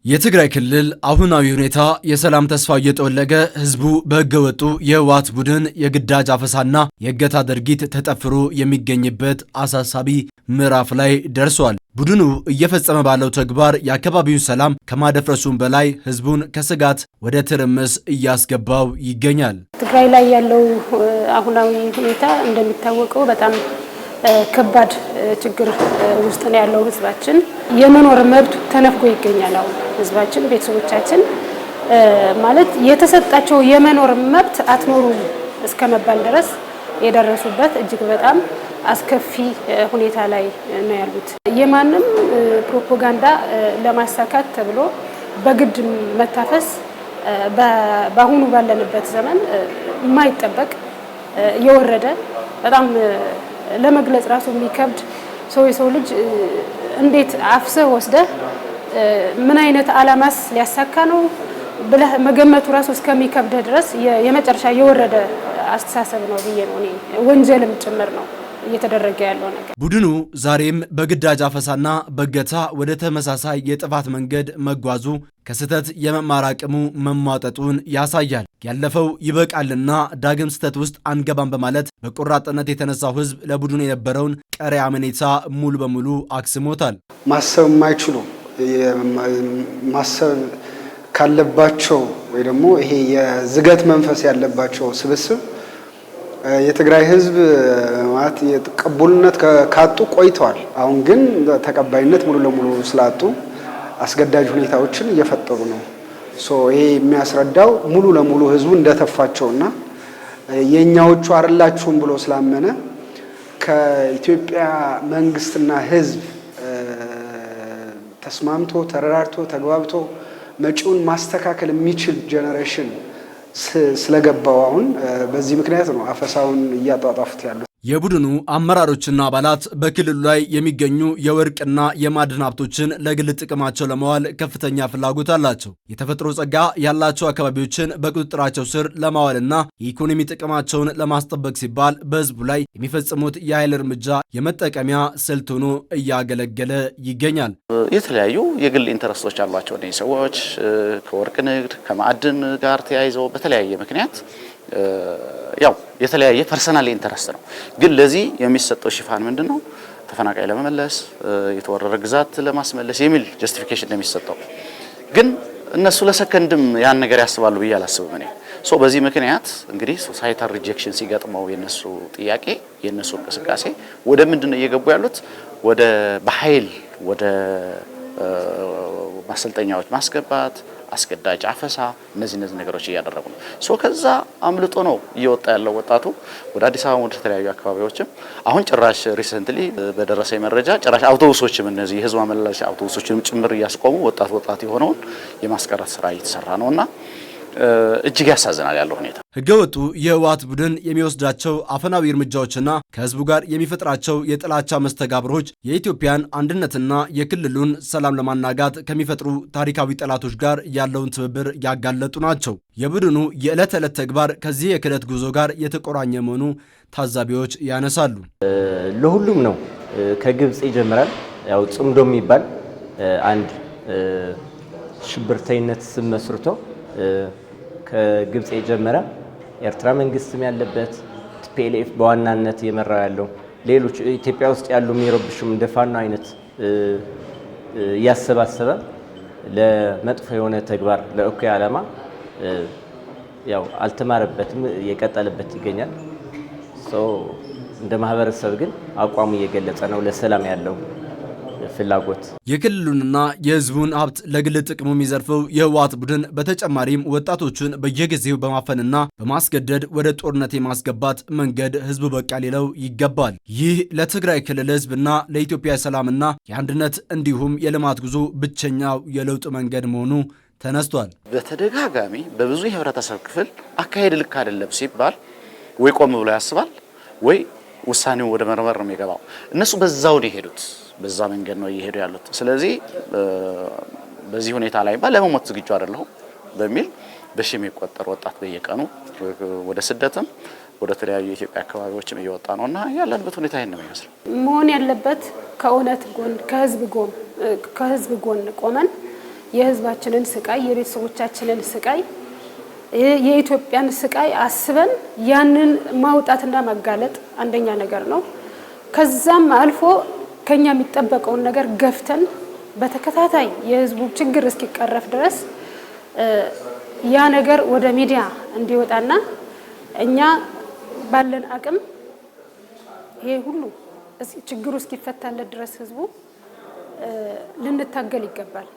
የትግራይ ክልል አሁናዊ ሁኔታ የሰላም ተስፋ እየጠወለገ ህዝቡ በህገወጡ የህወሓት ቡድን የግዳጅ አፈሳና የእገታ ድርጊት ተጠፍሮ የሚገኝበት አሳሳቢ ምዕራፍ ላይ ደርሷል። ቡድኑ እየፈጸመ ባለው ተግባር የአካባቢውን ሰላም ከማደፍረሱም በላይ ህዝቡን ከስጋት ወደ ትርምስ እያስገባው ይገኛል። ትግራይ ላይ ያለው አሁናዊ ሁኔታ እንደሚታወቀው በጣም ከባድ ችግር ውስጥ ነው ያለው ህዝባችን። የመኖር መብት ተነፍጎ ይገኛል። አሁን ህዝባችን ቤተሰቦቻችን ማለት የተሰጣቸው የመኖር መብት አትኖሩ እስከመባል ድረስ የደረሱበት እጅግ በጣም አስከፊ ሁኔታ ላይ ነው ያሉት። የማንም ፕሮፓጋንዳ ለማሳካት ተብሎ በግድ መታፈስ በአሁኑ ባለንበት ዘመን የማይጠበቅ የወረደ በጣም ለመግለጽ ራሱ የሚከብድ የሰው ልጅ እንዴት አፍሰህ ወስደህ ምን አይነት አላማስ ሊያሳካ ነው ብለህ መገመቱ ራሱ እስከሚከብድ ድረስ የመጨረሻ የወረደ አስተሳሰብ ነው ብዬ ነው እኔ። ወንጀልም ጭምር ነው እየተደረገ ያለው ነገር። ቡድኑ ዛሬም በግዳጅ አፈሳና በእገታ ወደ ተመሳሳይ የጥፋት መንገድ መጓዙ ከስህተት የመማር አቅሙ መሟጠጡን ያሳያል። ያለፈው ይበቃልና ዳግም ስህተት ውስጥ አንገባም በማለት በቆራጥነት የተነሳው ህዝብ ለቡድኑ የነበረውን ቀሪ አመኔታ ሙሉ በሙሉ አክስሞታል። ማሰብ የማይችሉ ማሰብ ካለባቸው ወይ ደግሞ ይሄ የዝገት መንፈስ ያለባቸው ስብስብ የትግራይ ህዝብ ማለት የቅቡልነት ካጡ ቆይተዋል። አሁን ግን ተቀባይነት ሙሉ ለሙሉ ስላጡ አስገዳጅ ሁኔታዎችን እየፈጠሩ ነው። ይሄ የሚያስረዳው ሙሉ ለሙሉ ህዝቡ እንደተፋቸውና የኛዎቹ አይደላችሁም ብሎ ስላመነ ከኢትዮጵያ መንግስትና ህዝብ ተስማምቶ ተረራርቶ ተግባብቶ መጪውን ማስተካከል የሚችል ጄኔሬሽን ስለገባው አሁን በዚህ ምክንያት ነው አፈሳውን እያጧጧፉት ያሉት። የቡድኑ አመራሮችና አባላት በክልሉ ላይ የሚገኙ የወርቅና የማዕድን ሀብቶችን ለግል ጥቅማቸው ለማዋል ከፍተኛ ፍላጎት አላቸው። የተፈጥሮ ጸጋ ያላቸው አካባቢዎችን በቁጥጥራቸው ስር ለማዋልና የኢኮኖሚ ጥቅማቸውን ለማስጠበቅ ሲባል በህዝቡ ላይ የሚፈጽሙት የኃይል እርምጃ የመጠቀሚያ ስልት ሆኖ እያገለገለ ይገኛል። የተለያዩ የግል ኢንተረስቶች አሏቸው እነዚህ ሰዎች ከወርቅ ንግድ ከማዕድን ጋር ተያይዘው በተለያየ ምክንያት ያው የተለያየ ፐርሰናል ኢንተረስት ነው። ግን ለዚህ የሚሰጠው ሽፋን ምንድነው? ተፈናቃይ ለመመለስ የተወረረ ግዛት ለማስመለስ የሚል ጀስቲፊኬሽን ለሚሰጠው። ግን እነሱ ለሰከንድም ያን ነገር ያስባሉ ብዬ አላስብም እኔ። በዚህ ምክንያት እንግዲህ ሶሳይታል ሪጀክሽን ሲገጥመው የነሱ ጥያቄ የነሱ እንቅስቃሴ ወደ ምንድነው እየገቡ ያሉት? ወደ በኃይል ወደ ማሰልጠኛዎች ማስገባት፣ አስገዳጅ አፈሳ፣ እነዚህ ነገሮች እያደረጉ ነው። ከዛ አምልጦ ነው እየወጣ ያለው ወጣቱ ወደ አዲስ አበባ ወደ ተለያዩ አካባቢዎችም። አሁን ጭራሽ ሪሰንትሊ በደረሰኝ መረጃ ጭራሽ አውቶቡሶችም እነዚህ የህዝብ ማመላለሻ አውቶቡሶችንም ጭምር እያስቆሙ ወጣት የሆነውን የማስቀረት ስራ እየተሰራ ነውና እጅግ ያሳዝናል ያለው ሁኔታ። ህገወጡ የህወሓት ቡድን የሚወስዳቸው አፈናዊ እርምጃዎችና ከህዝቡ ጋር የሚፈጥራቸው የጥላቻ መስተጋብሮች የኢትዮጵያን አንድነትና የክልሉን ሰላም ለማናጋት ከሚፈጥሩ ታሪካዊ ጠላቶች ጋር ያለውን ትብብር ያጋለጡ ናቸው። የቡድኑ የዕለት ተዕለት ተግባር ከዚህ የክህደት ጉዞ ጋር የተቆራኘ መሆኑ ታዛቢዎች ያነሳሉ። ለሁሉም ነው። ከግብጽ ይጀምራል። ያው ጽምዶ የሚባል አንድ ሽብርተኝነት ስም መስርቶ ከግብጽ የጀመረ ኤርትራ መንግስትም ያለበት ቲፒኤልኤፍ በዋናነት የመራው ያለው ሌሎች ኢትዮጵያ ውስጥ ያሉ የሚረብሹም እንደፋና አይነት ያሰባሰበ ለመጥፎ የሆነ ተግባር ለእኩይ ዓላማ ያው አልተማረበትም የቀጠለበት ይገኛል። እንደ ማህበረሰብ ግን አቋሙ እየገለጸ ነው ለሰላም ያለው ፍላጎት። የክልሉንና የህዝቡን ሀብት ለግል ጥቅሙ የሚዘርፈው የህወሓት ቡድን በተጨማሪም ወጣቶቹን በየጊዜው በማፈንና በማስገደድ ወደ ጦርነት የማስገባት መንገድ ህዝቡ በቃ ሊለው ይገባል። ይህ ለትግራይ ክልል ህዝብና ለኢትዮጵያ ሰላምና የአንድነት እንዲሁም የልማት ጉዞ ብቸኛው የለውጥ መንገድ መሆኑ ተነስቷል። በተደጋጋሚ በብዙ የህብረተሰብ ክፍል አካሄድ ልክ አይደለም ሲባል ወይ ቆም ብሎ ያስባል ወይ ውሳኔው ወደ መርመር ነው የሚገባው። እነሱ በዛው ነው የሄዱት፣ በዛ መንገድ ነው እየሄዱ ያሉት። ስለዚህ በዚህ ሁኔታ ላይ ለመሞት ዝግጁ አይደለሁም በሚል በሺ የሚቆጠር ወጣት በየቀኑ ወደ ስደትም ወደ ተለያዩ የኢትዮጵያ አካባቢዎችም እየወጣ ነውና ያለንበት ሁኔታ ይሄን ነው የሚመስለው። መሆን ያለበት ከእውነት ጎን ከህዝብ ጎን ቆመን የህዝባችንን ስቃይ የቤተሰቦቻችንን ስቃይ የኢትዮጵያን ስቃይ አስበን ያንን ማውጣትና ማጋለጥ አንደኛ ነገር ነው። ከዛም አልፎ ከኛ የሚጠበቀውን ነገር ገፍተን በተከታታይ የህዝቡ ችግር እስኪቀረፍ ድረስ ያ ነገር ወደ ሚዲያ እንዲወጣና እኛ ባለን አቅም ይሄ ሁሉ ችግሩ እስኪፈታለት ድረስ ህዝቡ ልንታገል ይገባል።